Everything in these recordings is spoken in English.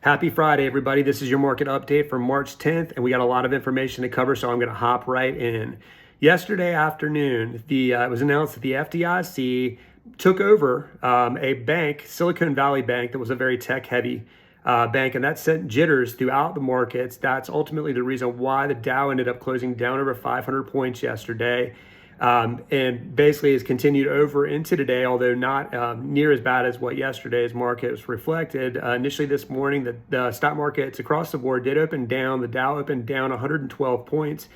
Happy Friday, everybody. This is your market update for March 10th, and we got a lot of information to cover, so I'm going to hop right in. Yesterday afternoon, it was announced that the FDIC took over a bank, Silicon Valley Bank, that was a very tech-heavy bank, and that sent jitters throughout the markets. That's ultimately the reason why the Dow ended up closing down over 500 points yesterday. And basically has continued over into today, although not near as bad as what yesterday's market was reflected. Initially this morning, the stock markets across the board did open down. The Dow opened down 112 points.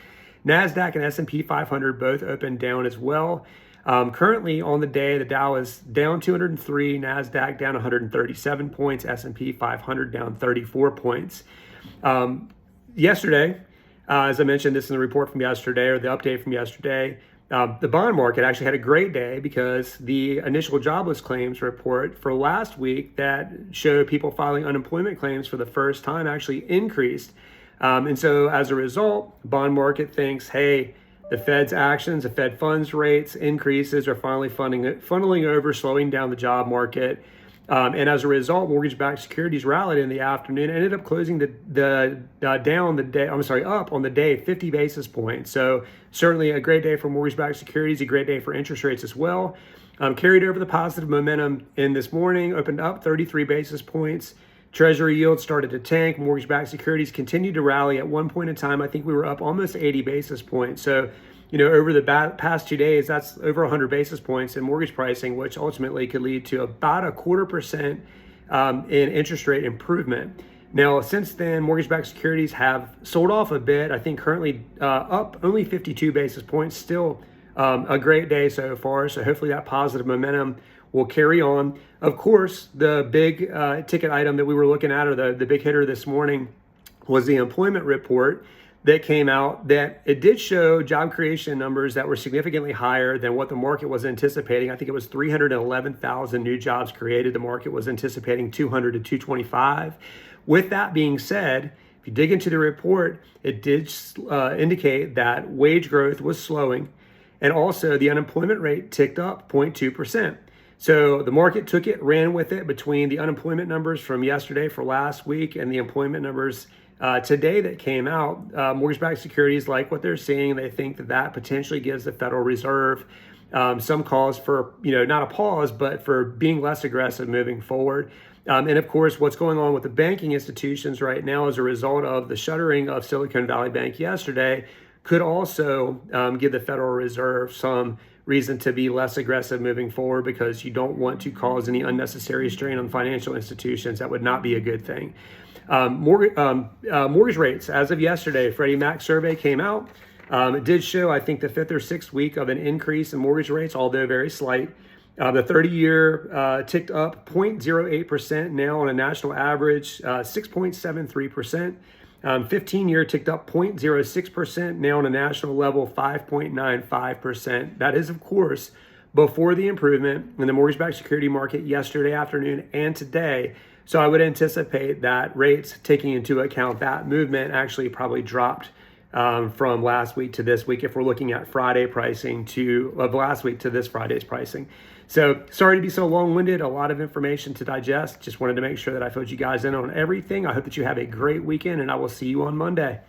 NASDAQ and S&P 500 both opened down as well. Currently on the day, the Dow is down 203, NASDAQ down 137 points, S&P 500 down 34 points. Yesterday, as I mentioned, this is the report from yesterday, or the update from yesterday. The bond market actually had a great day because the initial jobless claims report for last week that showed people filing unemployment claims for the first time actually increased. And so as a result, the bond market thinks, hey, the Fed's actions, the Fed funds rates increases are finally funneling over, slowing down the job market. And as a result, mortgage-backed securities rallied in the afternoon, ended up closing up on the day 50 basis points. So certainly a great day for mortgage-backed securities, a great day for interest rates as well. Carried over the positive momentum in this morning, opened up 33 basis points. Treasury yields started to tank. Mortgage-backed securities continued to rally. At one point in time, I think we were up almost 80 basis points. So, over the past 2 days, that's over 100 basis points in mortgage pricing, which ultimately could lead to about 0.25% in interest rate improvement. Now, since then, mortgage-backed securities have sold off a bit. I think currently up only 52 basis points. Still a great day so far. So hopefully that positive momentum will carry on. Of course, the big ticket item that we were looking at, or the big hitter this morning, was the employment report that came out. That it did show job creation numbers that were significantly higher than what the market was anticipating. I think it was 311,000 new jobs created. The market was anticipating 200 to 225. With that being said, if you dig into the report, it did indicate that wage growth was slowing, and also the unemployment rate ticked up 0.2%. So the market took it, ran with it between the unemployment numbers from yesterday for last week and the employment numbers today that came out. Mortgage-backed securities like what they're seeing. They think that potentially gives the Federal Reserve some cause for, not a pause, but for being less aggressive moving forward. And of course, what's going on with the banking institutions right now as a result of the shuttering of Silicon Valley Bank yesterday could also give the Federal Reserve some reason to be less aggressive moving forward, because you don't want to cause any unnecessary strain on financial institutions. That would not be a good thing. Mortgage rates, as of yesterday, Freddie Mac survey came out. It did show, I think, the fifth or sixth week of an increase in mortgage rates, although very slight. The 30-year ticked up 0.08% now on a national average, 6.73%. 15-year ticked up 0.06% now on a national level, 5.95%. That is, of course, before the improvement in the mortgage-backed security market yesterday afternoon and today. So I would anticipate that rates, taking into account that movement, actually probably dropped from last week to this week, if we're looking at Friday pricing of last week to this Friday's pricing. So sorry to be so long-winded, a lot of information to digest. Just wanted to make sure that I filled you guys in on everything. I hope that you have a great weekend, and I will see you on Monday.